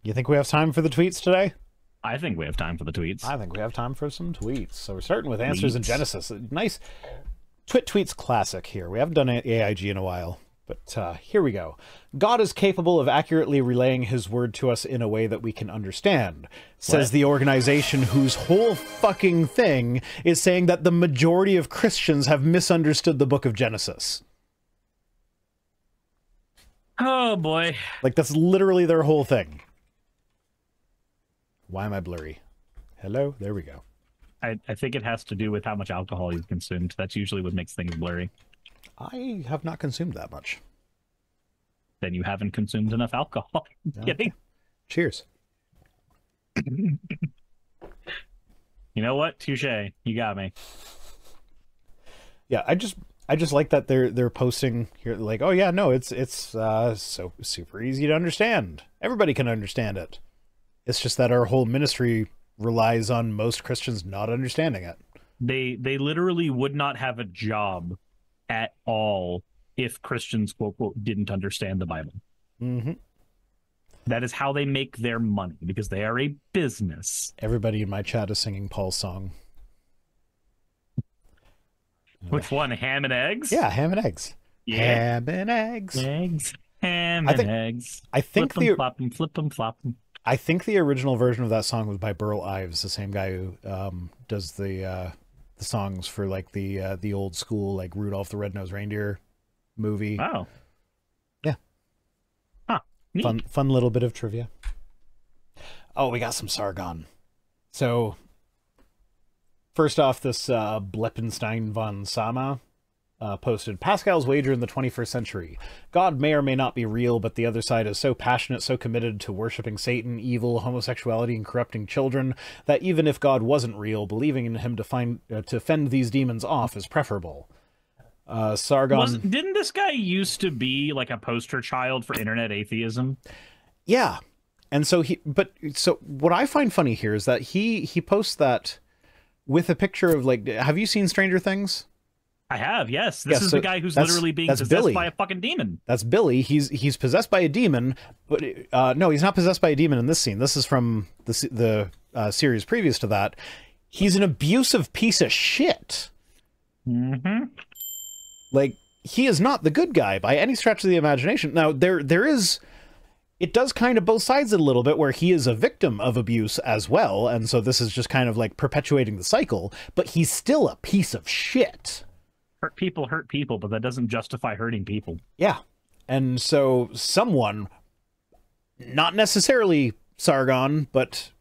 You think we have time for the tweets today? I think we have time for the tweets. I think we have time for some tweets. So we're starting with Answers in Genesis. A nice Tweets classic here. We haven't done AIG in a while, but here we go. God is capable of accurately relaying his word to us in a way that we can understand, says the organization whose whole fucking thing is saying that the majority of Christians have misunderstood the book of Genesis. Oh, boy. Like, that's literally their whole thing. Why am I blurry? Hello? There we go. I think it has to do with how much alcohol you've consumed. That's usually what makes things blurry. I have not consumed that much. Then you haven't consumed enough alcohol. Kidding. Cheers. You know what? Touche. You got me. Yeah, I just like that they're posting here like, oh yeah, no, it's so super easy to understand. Everybody can understand it. It's just that our whole ministry relies on most Christians not understanding it. They literally would not have a job at all if Christians, quote, quote, didn't understand the Bible. Mm-hmm. That is how they make their money, because they are a business. Everybody in my chat is singing Paul's song. Which one? Ham and eggs? Yeah, ham and eggs. Yeah. Ham and eggs. Eggs. Ham and eggs. I think flip 'em, flop 'em, flip 'em, flop 'em. I think the original version of that song was by Burl Ives, the same guy who does the songs for like the old school like Rudolph the Red-Nosed Reindeer movie. Oh, yeah, huh? Neat. Fun little bit of trivia. Oh, we got some Sargon. So first off, this Bleppenstein von Sama posted, Pascal's wager in the 21st century. God may or may not be real, but the other side is so passionate, so committed to worshipping Satan, evil, homosexuality, and corrupting children, that even if God wasn't real, believing in him to fend these demons off is preferable. Sargon... Didn't this guy used to be like a poster child for internet atheism? Yeah. And so so what I find funny here is that he posts that with a picture of like, have you seen Stranger Things? I have, yes. This is the guy who's literally being possessed Billy. by a fucking demon. That's Billy. He's possessed by a demon, but no, he's not possessed by a demon in this scene. This is from the series previous to that. He's an abusive piece of shit. Mm-hmm. Like, he is not the good guy by any stretch of the imagination. Now, there is... It does kind of both sides a little bit, where he is a victim of abuse as well, and so this is just kind of like perpetuating the cycle, but he's still a piece of shit. Hurt people, but that doesn't justify hurting people. Yeah. And so someone, not necessarily Sargon, but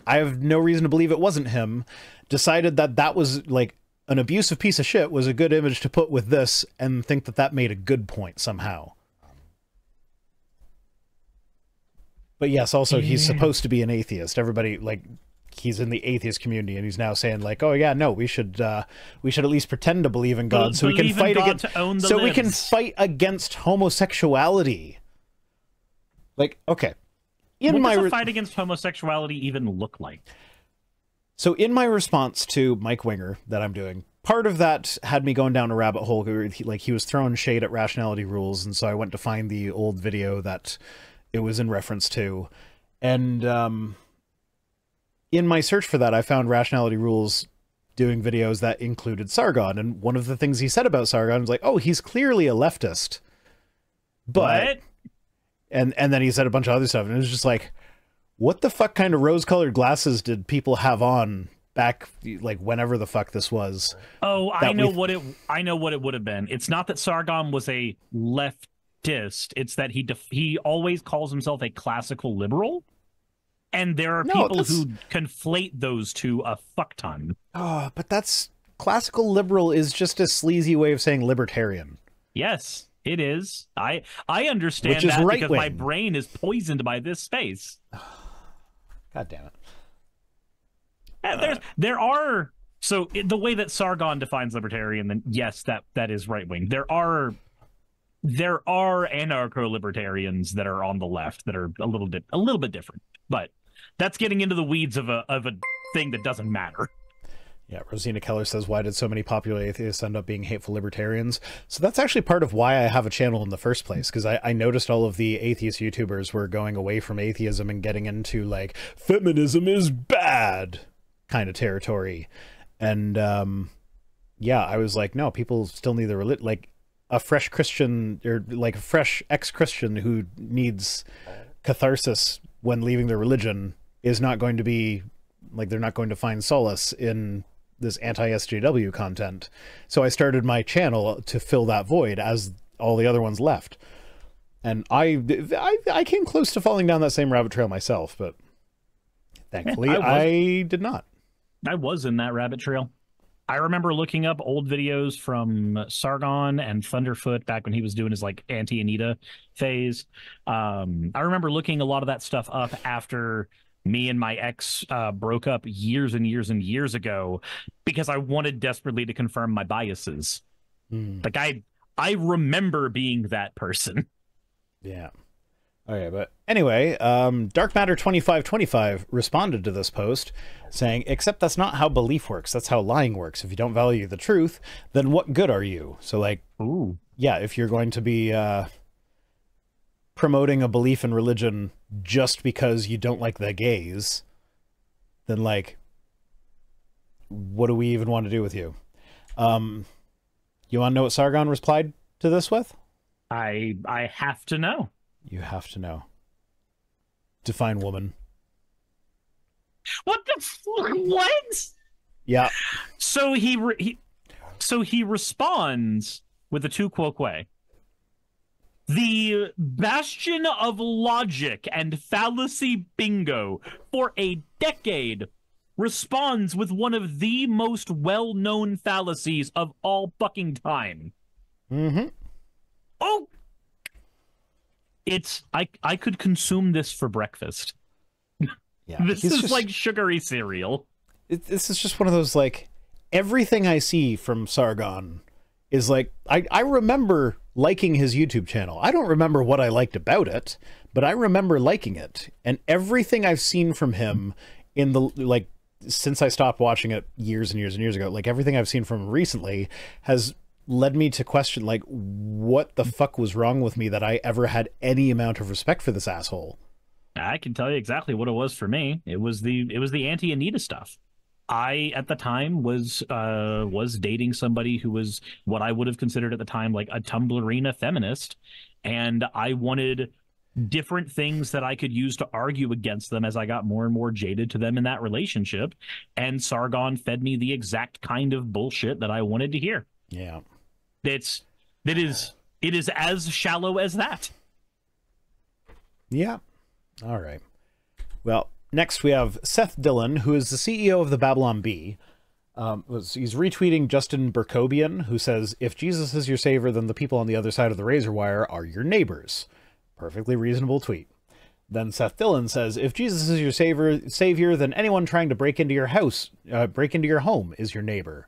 I have no reason to believe it wasn't him, decided that that was like an abusive piece of shit was a good image to put with this and think that that made a good point somehow. But yes, also he's supposed to be an atheist. Everybody, like, he's in the atheist community, and he's now saying like, "Oh yeah, no, we should at least pretend to believe in God, so we can fight against, we can fight against homosexuality." Like, okay, what does a fight against homosexuality even look like? So in my response to Mike Winger that I'm doing, part of that had me going down a rabbit hole. Like, he was throwing shade at Rationality Rules, and so I went to find the old video that it was in reference to, and in my search for that, I found Rationality Rules doing videos that included Sargon, and one of the things he said about Sargon was like, oh, he's clearly a leftist. But what? And then he said a bunch of other stuff, and it was just like, what the fuck kind of rose-colored glasses did people have on back, like, whenever the fuck this was? Oh, I know what it would have been. It's not that Sargon was a leftist, it's that he always calls himself a classical liberal. And there are people who conflate those two a fuck ton. Oh, but that's... Classical liberal is just a sleazy way of saying libertarian. Yes, it is. I understand Which is that right because wing. my brain is poisoned by this space. God damn it. And there are... So, the way that Sargon defines libertarian, then yes, that is right wing. There are anarcho-libertarians that are on the left that are a little bit different. But that's getting into the weeds of a thing that doesn't matter. Yeah, Rosina Keller says, why did so many popular atheists end up being hateful libertarians? So that's actually part of why I have a channel in the first place, because I noticed all of the atheist YouTubers were going away from atheism and getting into, like, feminism is bad kind of territory. And, yeah, I was like, no, people still need the religion. Like, a fresh Christian, or, like, a fresh ex-Christian who needs catharsis when leaving their religion is not going to be, like, they're not going to find solace in this anti-SJW content. So I started my channel to fill that void as all the other ones left. And I came close to falling down that same rabbit trail myself, but thankfully I did not. I was in that rabbit trail. I remember looking up old videos from Sargon and Thunderfoot back when he was doing his, like, AntiAnita phase. I remember looking a lot of that stuff up after me and my ex broke up years and years and years ago, because I wanted desperately to confirm my biases. Like, I remember being that person. Yeah. Okay, but anyway, Dark Matter 2525 responded to this post saying, except that's not how belief works. That's how lying works. If you don't value the truth, then what good are you? So, like, ooh, yeah, if you're going to be promoting a belief in religion just because you don't like the gays, then, like, what do we even want to do with you? You want to know what Sargon replied to this with? I have to know. You have to know. Define woman. What the what? Yeah. So he responds with a tu quoque. The bastion of logic and fallacy bingo for a decade responds with one of the most well-known fallacies of all fucking time. Mm-hmm. Oh, I could consume this for breakfast. Yeah, this is just like sugary cereal. This is just one of those, like, everything I see from Sargon is like, I remember liking his YouTube channel. I don't remember what I liked about it, but I remember liking it. And everything I've seen from him in the, like, since I stopped watching it years and years and years ago, like, everything I've seen from him recently has led me to question, like, what the fuck was wrong with me that I ever had any amount of respect for this asshole? I can tell you exactly what it was for me. It was the AntiAnita stuff. I, at the time, was dating somebody who was what I would have considered at the time, like, a Tumblrina feminist, and I wanted different things that I could use to argue against them as I got more and more jaded to them in that relationship, and Sargon fed me the exact kind of bullshit that I wanted to hear. Yeah. It is as shallow as that. Yeah. All right. Well, next we have Seth Dylan, who is the CEO of the Babylon Bee. He's retweeting Justin Berkobian, who says, if Jesus is your savior, then the people on the other side of the razor wire are your neighbors. Perfectly reasonable tweet. Then Seth Dylan says, if Jesus is your savior, then anyone trying to break into your house, break into your home is your neighbor.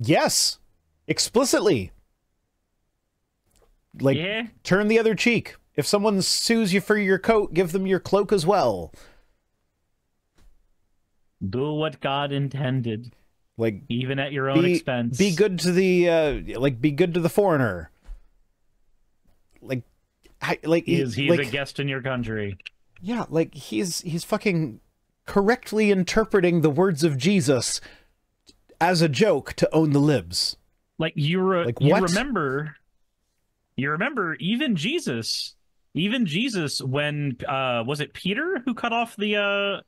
Yes, explicitly. Like, yeah. Turn the other cheek. If someone sues you for your coat, give them your cloak as well. Do what God intended. Like, even at your own expense. Be good to the be good to the foreigner. He's a guest in your country. Yeah, like, he's fucking correctly interpreting the words of Jesus as a joke to own the libs. Like, you remember even Jesus when was it Peter who cut off the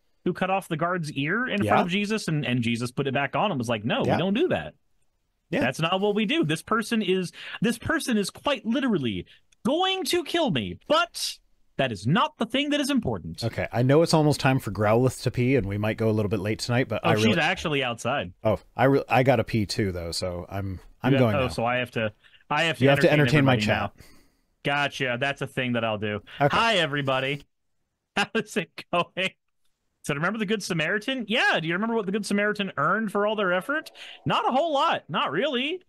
guard's ear in front of Jesus, and Jesus put it back on and was like, no, we don't do that. Yeah. That's not what we do. This person is quite literally going to kill me, but that is not the thing that is important. Okay, I know it's almost time for Growlith to pee, and we might go a little bit late tonight, but she's actually outside. Oh, I got to pee too, though, so I'm going now. So I have to you have to entertain my chat. Now. Gotcha. That's a thing that I'll do. Okay. Hi, everybody. How's it going? So remember the Good Samaritan? Yeah. Do you remember what the Good Samaritan earned for all their effort? Not a whole lot. Not really.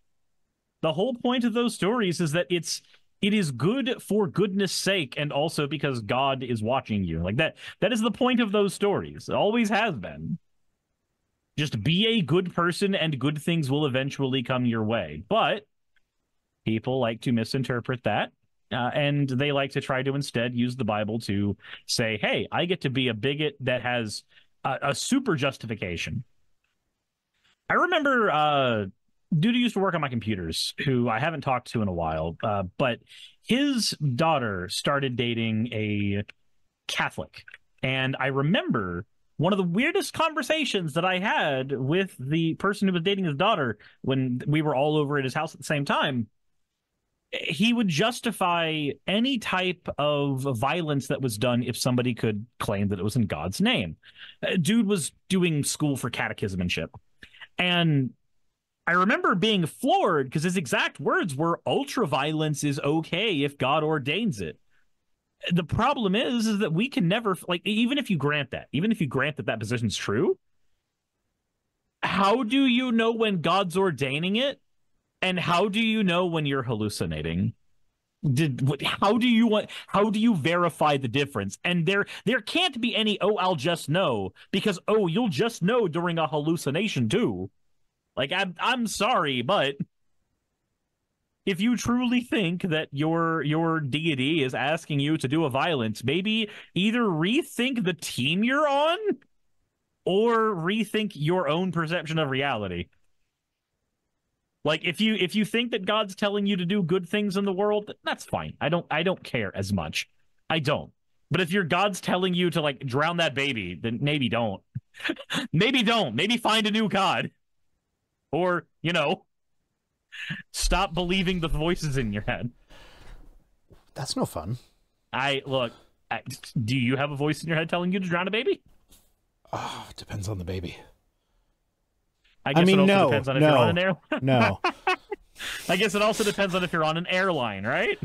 The whole point of those stories is that it is good for goodness sake, and also because God is watching you. Like that is the point of those stories. It always has been. Just be a good person and good things will eventually come your way. But people like to misinterpret that. And they like to try to instead use the Bible to say, hey, I get to be a bigot that has a super justification. I remember dude who used to work on my computers, who I haven't talked to in a while, but his daughter started dating a Catholic. And I remember one of the weirdest conversations that I had with the person who was dating his daughter when we were all over at his house at the same time. He would justify any type of violence that was done if somebody could claim that it was in God's name. Dude was doing school for catechism and shit. And I remember being floored because his exact words were, ultra violence is okay if God ordains it. The problem is that we can never, like, even if you grant that that position's true, how do you know when God's ordaining it? And how do you know when you're hallucinating? How do you verify the difference? And there can't be any, oh, I'll just know, because, oh, you'll just know during a hallucination too. Like, I'm sorry, but if you truly think that your deity is asking you to do a violence, maybe either rethink the team you're on or rethink your own perception of reality. Like, if you think that God's telling you to do good things in the world, that's fine. I don't care as much. I don't. But if your God's telling you to, like, drown that baby, then maybe don't. Maybe don't. Maybe find a new God. Or, stop believing the voices in your head. That's no fun. Do you have a voice in your head telling you to drown a baby? Oh, it depends on the baby. I guess it also depends on if you're on an airline. No. I guess it also depends on if you're on an airline, right?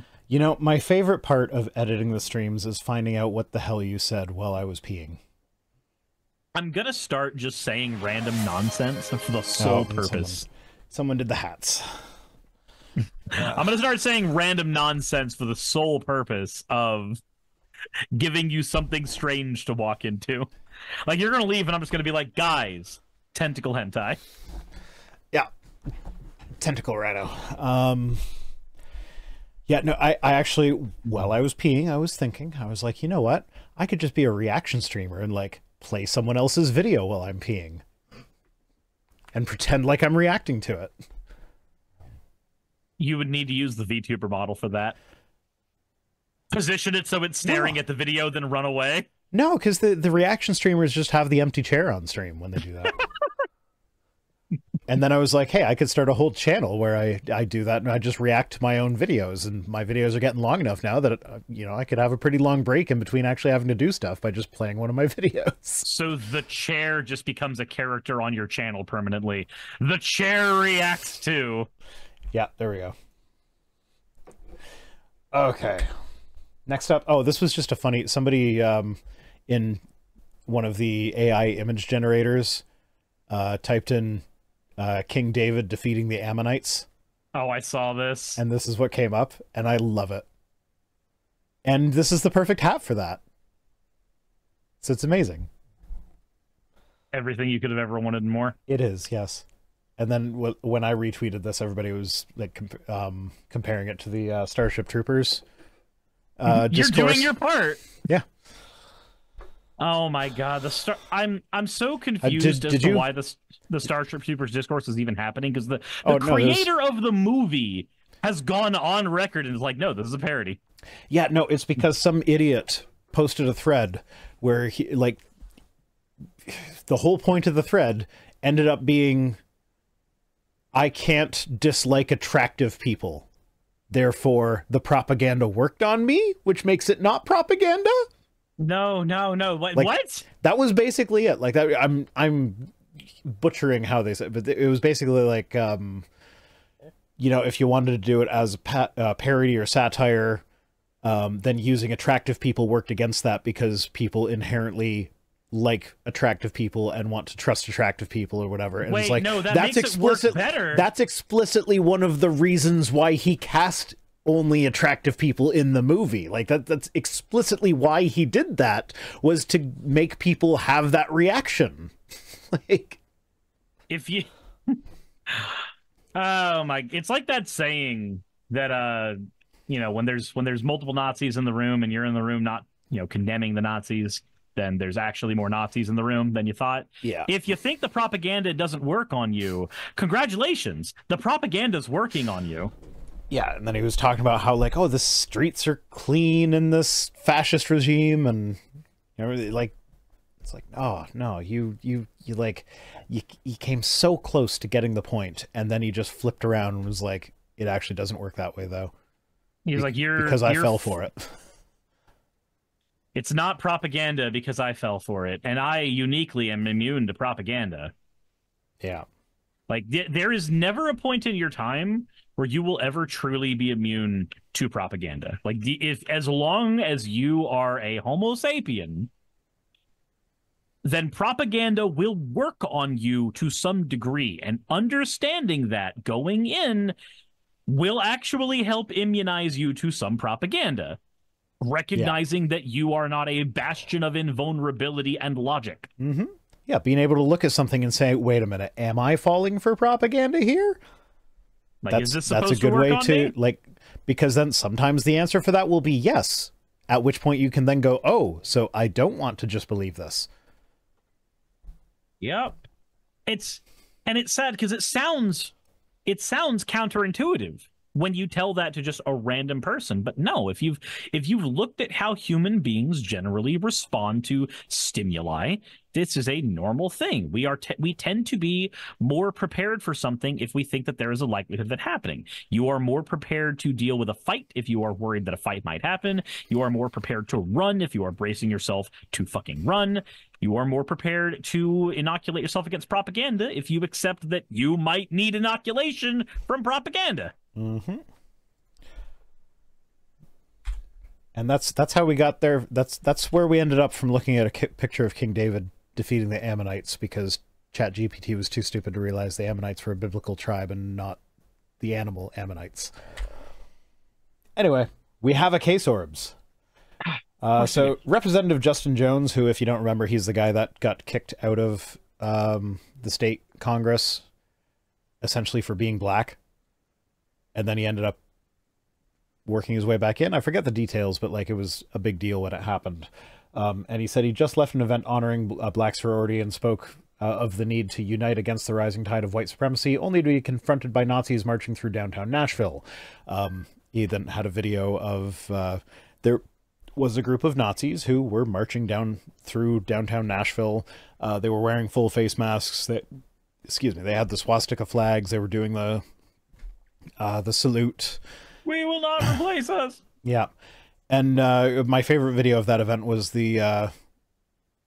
My favorite part of editing the streams is finding out what the hell you said while I was peeing. I'm going to start just saying random nonsense for the sole purpose. Someone did the hats. I'm going to start saying random nonsense for the sole purpose of giving you something strange to walk into. Like, you're going to leave and I'm just going to be like, guys, tentacle hentai. Yeah. Tentacle rhino. Yeah, no, I actually, while I was peeing, I was thinking, I was like, you know what? I could just be a reaction streamer and, like, play someone else's video while I'm peeing. And pretend like I'm reacting to it. You would need to use the VTuber model for that. Position it so it's staring at the video, then run away. No, because the reaction streamers just have the empty chair on stream when they do that. And then I was like, hey, I could start a whole channel where I do that and I just react to my own videos. And my videos are getting long enough now that, I could have a pretty long break in between actually having to do stuff by just playing one of my videos. So the chair just becomes a character on your channel permanently. The chair reacts to. Yeah, there we go. Okay. Next up. Oh, this was just a funny, somebody in one of the AI image generators typed in King David defeating the Ammonites. Oh, I saw this. And this is what came up, and I love it. And this is the perfect hat for that. So it's amazing. Everything you could have ever wanted and more. It is, yes. And then when I retweeted this, everybody was like comparing it to the Starship Troopers. You're doing your part. Yeah. Oh my God, I'm so confused as to why the Starship Troopers discourse is even happening, because the creator of the movie has gone on record and is like, no, this is a parody. Yeah, no, it's because some idiot posted a thread where he, like, the whole point of the thread ended up being, I can't dislike attractive people. Therefore, the propaganda worked on me, which makes it not propaganda. No. What? That was basically it. Like that. I'm butchering how they said, but it was basically like, if you wanted to do it as a parody or satire, then using attractive people worked against that because people inherently like attractive people and want to trust attractive people or whatever. And it's like, no, that makes it work better. That's explicitly one of the reasons why he cast only attractive people in the movie. Like that's explicitly why he did that, was to make people have that reaction. Like, if you oh my, it's like that saying that you know, when there's multiple Nazis in the room and you're in the room not, you know, condemning the Nazis, then there's actually more Nazis in the room than you thought. Yeah. If you think the propaganda doesn't work on you, congratulations, the propaganda's working on you. Yeah, and then he was talking about how, like, oh, the streets are clean in this fascist regime, and you know, like, it's like, oh no, you came so close to getting the point, and then he just flipped around and was like, it actually doesn't work that way though. He's like, because I fell for it. It's not propaganda because I fell for it, and I uniquely am immune to propaganda. Yeah. Like, there is never a point in your time where you will ever truly be immune to propaganda. Like, as long as you are a Homo sapien, then propaganda will work on you to some degree, and understanding that going in will actually help immunize you to some propaganda. Recognizing that you are not a bastion of invulnerability and logic. Mm-hmm. Yeah, being able to look at something and say, wait a minute, am I falling for propaganda here? Like, is this supposed that's a good to work way on to me? like, because then sometimes the answer for that will be yes, at which point you can then go, oh, so I don't want to just believe this. Yep. It's sad because it sounds counterintuitive when you tell that to just a random person. But no, if you've looked at how human beings generally respond to stimuli, this is a normal thing. We tend to be more prepared for something if we think that there is a likelihood of it happening. You are more prepared to deal with a fight if you are worried that a fight might happen. You are more prepared to run if you are bracing yourself to fucking run. You are more prepared to inoculate yourself against propaganda if you accept that you might need inoculation from propaganda. Mm-hmm. And that's how we got there. That's where we ended up from looking at a picture of King David defeating the Ammonites, because ChatGPT was too stupid to realize the Ammonites were a biblical tribe and not the animal Ammonites. Anyway, we have a case orbs. So Representative Justin Jones, who, if you don't remember, he's the guy that got kicked out of the state Congress, essentially for being black. And then he ended up working his way back in. I forget the details, but like, it was a big deal when it happened. And he said he just left an event honoring black sorority and spoke of the need to unite against the rising tide of white supremacy, only to be confronted by Nazis marching through downtown Nashville. He then had a video of there was a group of Nazis who were marching down through downtown Nashville. They were wearing full face masks. They had the swastika flags. They were doing the salute. We will not replace us. Yeah. And my favorite video of that event was the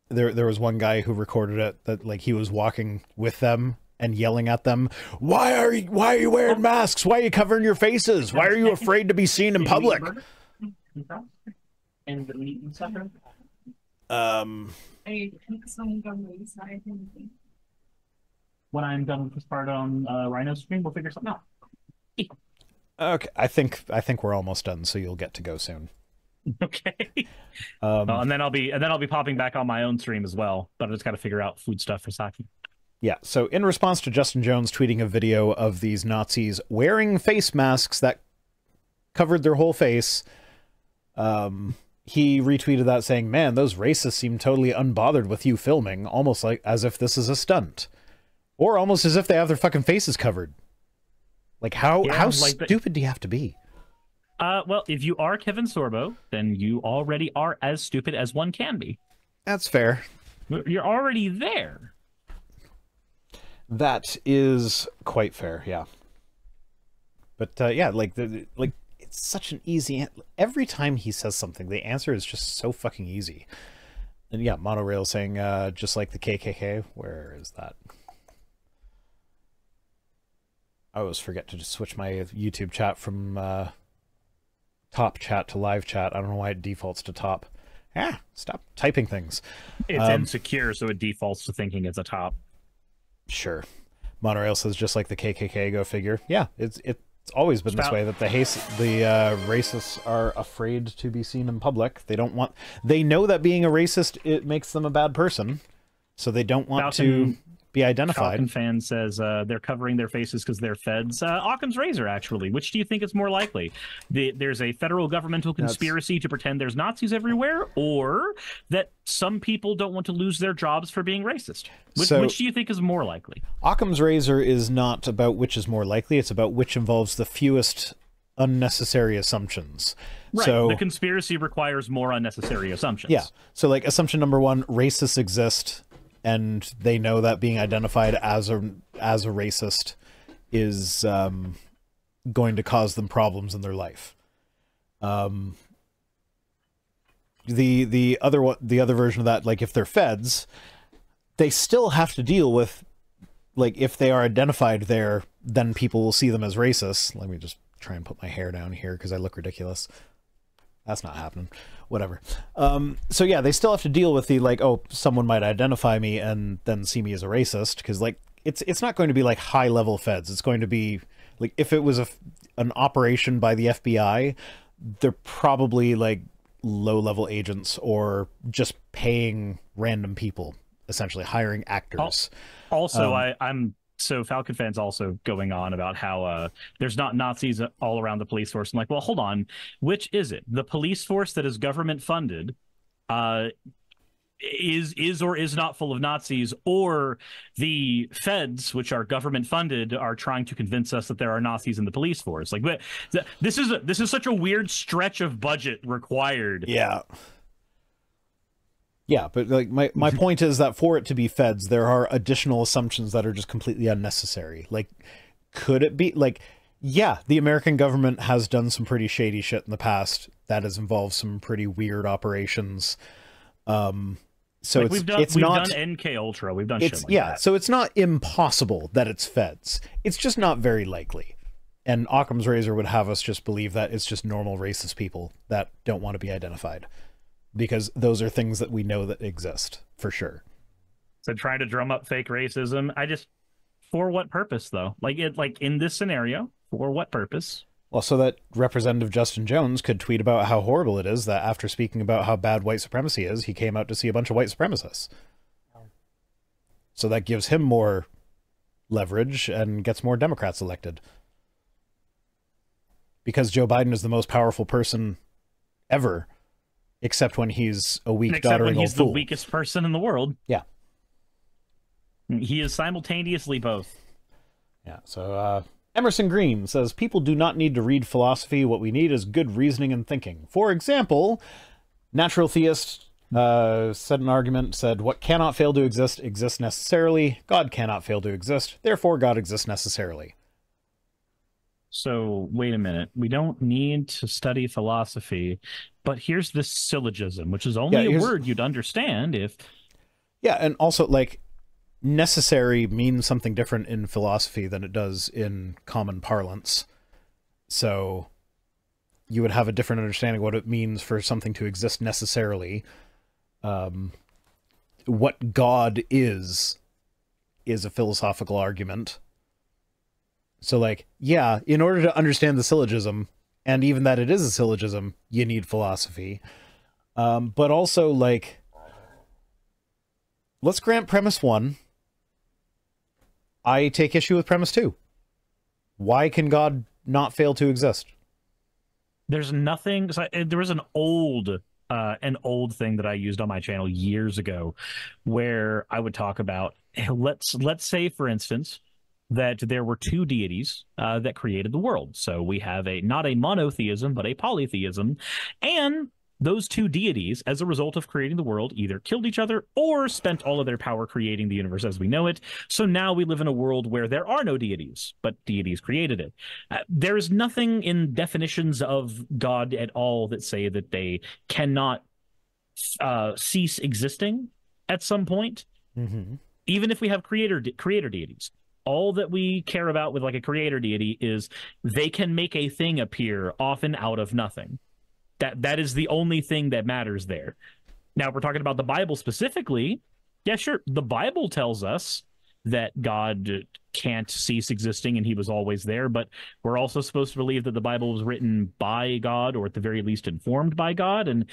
there was one guy who recorded it, that like he was walking with them and yelling at them, why are you wearing masks? Why are you covering your faces? Why are you afraid to be seen in public? And the meat and stuff. When I'm done with this part on Rhino's stream, we'll figure something out. Okay, I think we're almost done, so you'll get to go soon. Okay. And then I'll be popping back on my own stream as well, but I just got to figure out food stuff for Saki. Yeah, so in response to Justin Jones tweeting a video of these Nazis wearing face masks that covered their whole face, he retweeted that saying, man, those racists seem totally unbothered with you filming, almost like as if this is a stunt. Or almost as if they have their fucking faces covered. Like, how stupid do you have to be? Well, if you are Kevin Sorbo, then you already are as stupid as one can be. That's fair. You're already there. That is quite fair, yeah. But yeah, like it's such an easy. Every time he says something, the answer is just so fucking easy. And yeah, Monorail saying just like the KKK. Where is that? I always forget to just switch my YouTube chat from top chat to live chat. I don't know why it defaults to top. Stop typing things. It's insecure, so it defaults to thinking it's a top. Sure. Monorail says just like the KKK, go figure. Yeah, it's always been this way, that the racists are afraid to be seen in public. They know that being a racist, it makes them a bad person, so they don't want to be identified. Falcon fan says they're covering their faces because they're feds. Occam's razor, actually. Which do you think is more likely? There's a federal governmental conspiracy to pretend there's Nazis everywhere, or that some people don't want to lose their jobs for being racist? Which do you think is more likely? Occam's razor is not about which is more likely. It's about which involves the fewest unnecessary assumptions. Right. So, the conspiracy requires more unnecessary assumptions. Yeah. So, like, assumption number one, racists exist, and they know that being identified as a racist is going to cause them problems in their life. The other version of that, like, if they're feds, they still have to deal with, like, if they are identified there, then people will see them as racists. Let me just try and put my hair down here because I look ridiculous. That's not happening. Whatever. So yeah, they still have to deal with the, like, oh, someone might identify me and then see me as a racist, because, like, it's not going to be like high level feds. It's going to be like, if it was an operation by the FBI, they're probably like low level agents or just paying random people, essentially hiring actors. Also, So Falcon fan's also going on about how there's not Nazis all around the police force. I'm like, well, hold on. Which is it? The police force that is government funded is or is not full of Nazis, or the feds, which are government funded, are trying to convince us that there are Nazis in the police force? Like, this is such a weird stretch of budget required. Yeah. Yeah, but like my point is that for it to be feds, there are additional assumptions that are just completely unnecessary. Like, could it be like, yeah, the American government has done some pretty shady shit in the past that has involved some pretty weird operations. So like, we've done MK Ultra, we've done shit like that. So it's not impossible that it's feds. It's just not very likely. And Occam's razor would have us just believe that it's just normal racist people that don't want to be identified, because those are things that we know that exist for sure. So trying to drum up fake racism, for what purpose though? Like in this scenario, for what purpose? Well, so that Representative Justin Jones could tweet about how horrible it is that after speaking about how bad white supremacy is, he came out to see a bunch of white supremacists. So that gives him more leverage and gets more Democrats elected. Because Joe Biden is the most powerful person ever, except when he's a weak, doddering old fool. Except when he's the weakest person in the world. Yeah. He is simultaneously both. Yeah, so Emerson Green says, people do not need to read philosophy. What we need is good reasoning and thinking. For example, natural theist said an argument, said, what cannot fail to exist exists necessarily. God cannot fail to exist. Therefore, God exists necessarily. So, wait a minute. We don't need to study philosophy, but here's this syllogism, which is only a word you'd understand if... Yeah, and also, like, necessary means something different in philosophy than it does in common parlance. So, you would have a different understanding of what it means for something to exist necessarily. What God is a philosophical argument. So, like, yeah, in order to understand the syllogism, and even that it is a syllogism, you need philosophy. But also, like, let's grant premise 1. I take issue with premise 2. Why can God not fail to exist? There's nothing... So there was an old thing that I used on my channel years ago where I would talk about, let's say, for instance, that there were two deities that created the world. So we have not a monotheism, but a polytheism. And those two deities, as a result of creating the world, either killed each other or spent all of their power creating the universe as we know it. So now we live in a world where there are no deities, but deities created it. There is nothing in definitions of God at all that say that they cannot cease existing at some point. Mm-hmm. Even if we have creator deities. All that we care about with like a creator deity is they can make a thing appear often out of nothing. That is the only thing that matters there. Now, if we're talking about the Bible specifically, yeah, sure. The Bible tells us that God can't cease existing and he was always there, but we're also supposed to believe that the Bible was written by God, or at the very least informed by God. And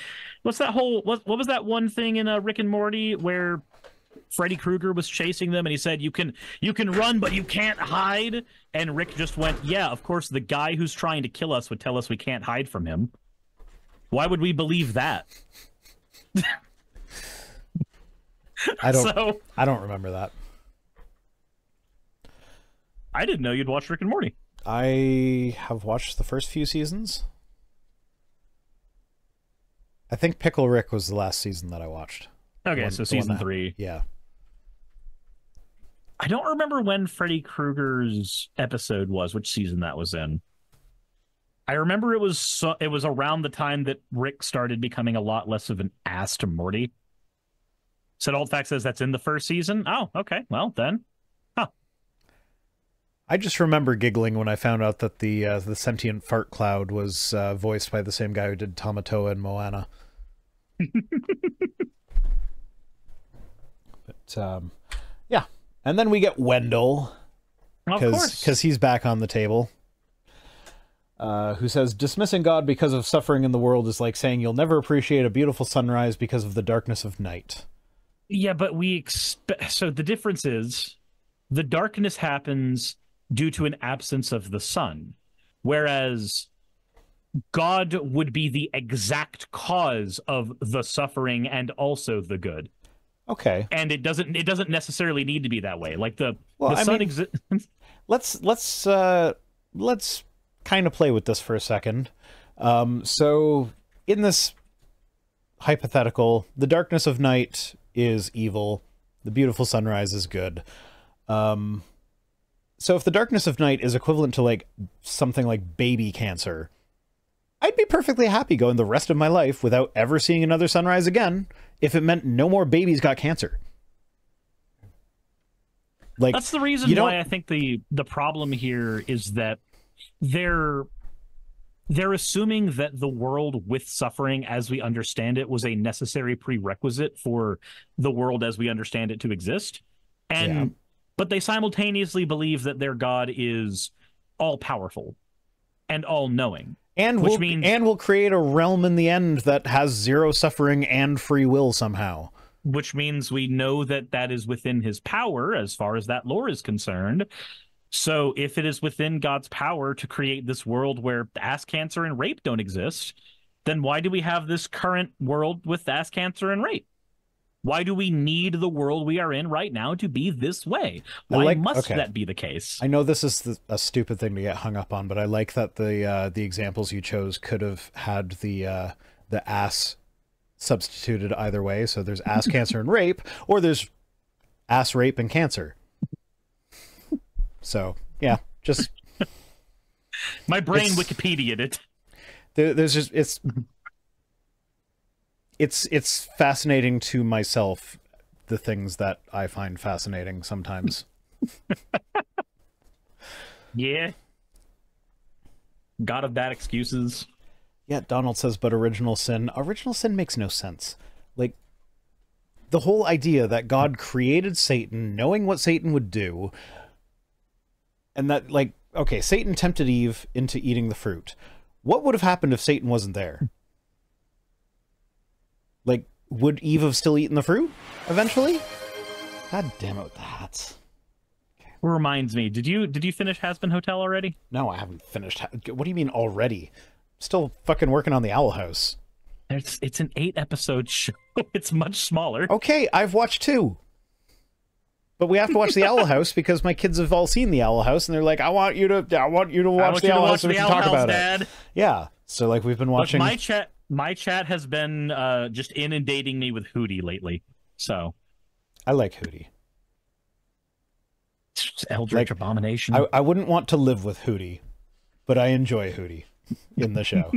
what's that whole, what was that one thing in Rick and Morty where Freddy Krueger was chasing them, and he said, you can run, but you can't hide. And Rick just went, yeah, of course, the guy who's trying to kill us would tell us we can't hide from him. Why would we believe that? I don't remember that. I didn't know you'd watch Rick and Morty. I have watched the first few seasons. I think Pickle Rick was the last season that I watched. Okay, so season 3. Yeah. I don't remember when Freddy Krueger's episode was, which season that was in. I remember it was around the time that Rick started becoming a lot less of an ass to Morty. Said Old Fact says that's in the first season. Oh, okay. Well, then. Huh. I just remember giggling when I found out that the sentient fart cloud was voiced by the same guy who did Tamatoa and Moana. But, yeah. And then we get Wendell. Of course. Because he's back on the table. Who says, dismissing God because of suffering in the world is like saying you'll never appreciate a beautiful sunrise because of the darkness of night. Yeah, but so the difference is the darkness happens due to an absence of the sun, whereas God would be the exact cause of the suffering and also the good. Okay. And it doesn't necessarily need to be that way. Like the sun exists. Let's kind of play with this for a second. So in this hypothetical, the darkness of night is evil, the beautiful sunrise is good. So if the darkness of night is equivalent to like something like baby cancer, I'd be perfectly happy going the rest of my life without ever seeing another sunrise again if it meant no more babies got cancer. Like, that's the reason why I think the problem here is that they're assuming that the world with suffering as we understand it was a necessary prerequisite for the world as we understand it to exist. But they simultaneously believe that their God is all-powerful and all-knowing. And will create a realm in the end that has zero suffering and free will somehow. Which means we know that that is within his power as far as that lore is concerned. So if it is within God's power to create this world where ass cancer and rape don't exist, then why do we have this current world with ass cancer and rape? Why do we need the world we are in right now to be this way? Why must that be the case? I know this is a stupid thing to get hung up on, but I like that the examples you chose could have had the ass substituted either way. So there's ass cancer and rape, or there's ass rape and cancer. So yeah, just my brain Wikipedia'd it. There's just it's fascinating to myself, the things that I find fascinating sometimes. Yeah. God of bad excuses. Yeah, Donald says, but original sin makes no sense. Like, the whole idea that God created Satan, knowing what Satan would do, and that, like, okay, Satan tempted Eve into eating the fruit. What would have happened if Satan wasn't there? Like, would Eve have still eaten the fruit eventually? God damn it with the hats. Reminds me, did you finish Has Been Hotel already? No, I haven't finished. What do you mean already? Still fucking working on the Owl House. It's an 8-episode show. It's much smaller. Okay, I've watched 2. But we have to watch the Owl House because my kids have all seen the Owl House and they're like, I want you to watch the Owl House so we can talk about it. Yeah. So like we've been watching. Look, my chat has been just inundating me with Hootie lately. So I like Hootie. Eldritch Abomination. I wouldn't want to live with Hootie, but I enjoy Hootie in the show.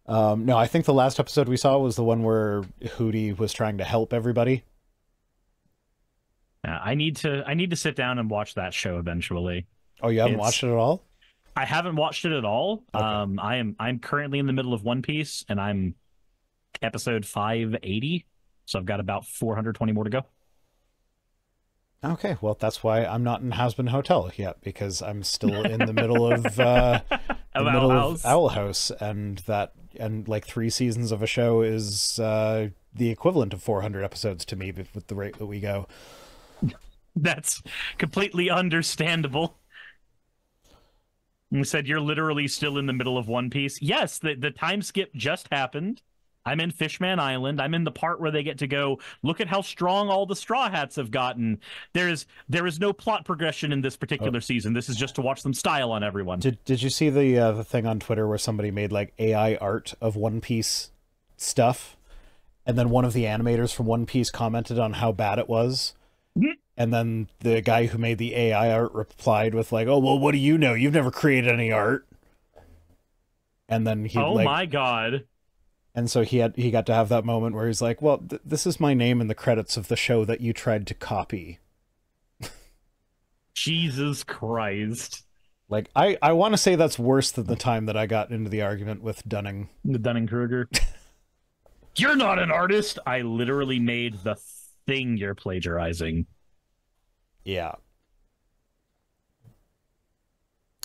No, I think the last episode we saw was the one where Hootie was trying to help everybody. I need to sit down and watch that show eventually. Oh, you haven't watched it at all? I haven't watched it at all. Okay. I'm currently in the middle of One Piece, and I'm episode 580, so I've got about 420 more to go. Okay, well, that's why I'm not in Has Been Hotel yet, because I'm still in the middle of Owl House, and that and like 3 seasons of a show is the equivalent of 400 episodes to me with the rate that we go. That's completely understandable. You said you're literally still in the middle of One Piece. Yes, the time skip just happened. I'm in Fishman Island. I'm in the part where they get to go, look at how strong all the Straw Hats have gotten. There is no plot progression in this particular season. This is just to watch them style on everyone. Did you see the thing on Twitter where somebody made like AI art of One Piece stuff? And then one of the animators from One Piece commented on how bad it was. Mm-hmm. And then the guy who made the AI art replied with like, "Oh, well, what do you know? You've never created any art." And then he my God. And so he got to have that moment where he's like, "Well, this is my name in the credits of the show that you tried to copy." Jesus Christ. Like, I want to say that's worse than the time that I got into the argument with Dunning. The Dunning-Kruger. You're not an artist. I literally made the thing you're plagiarizing. Yeah.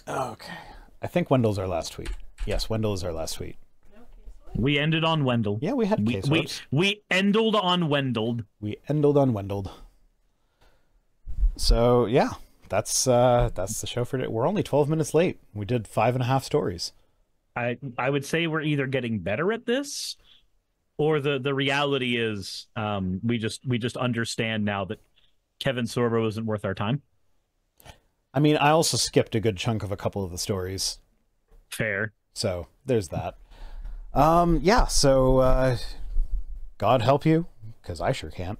Okay. I think Wendell's our last tweet. Yes, Wendell is our last tweet. We ended on Wendell. Yeah, we had case we endled on Wendelled. We endled on Wendelled. So yeah, that's the show for today. We're only 12 minutes late. We did 5.5 stories. I would say we're either getting better at this, or the reality is we just understand now that Kevin Sorbo isn't worth our time. I mean, I also skipped a good chunk of a couple of the stories. Fair. So there's that. Yeah, so God help you, because I sure can't.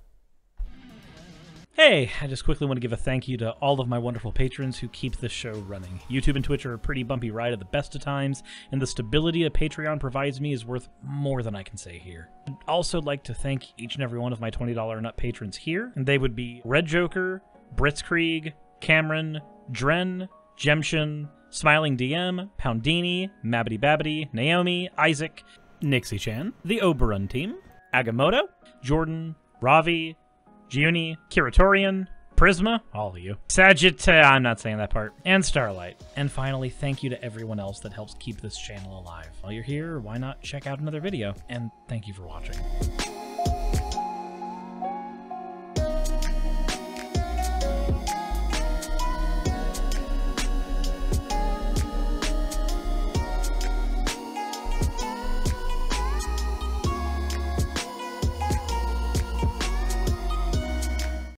Hey, I just quickly want to give a thank you to all of my wonderful patrons who keep this show running. YouTube and Twitch are a pretty bumpy ride at the best of times, and the stability a Patreon provides me is worth more than I can say here. I'd also like to thank each and every one of my $20 and up patrons here, and they would be Red Joker, Britzkrieg, Cameron, Dren, Jemshin, Smiling DM, Poundini, Mabbity Babbity, Naomi, Isaac, Nixie Chan, the Oberon team, Agamotto, Jordan, Ravi, Giuni, Kiratorian, Prisma, all of you, I'm not saying that part, and Starlight. And finally, thank you to everyone else that helps keep this channel alive. While you're here, why not check out another video? And thank you for watching.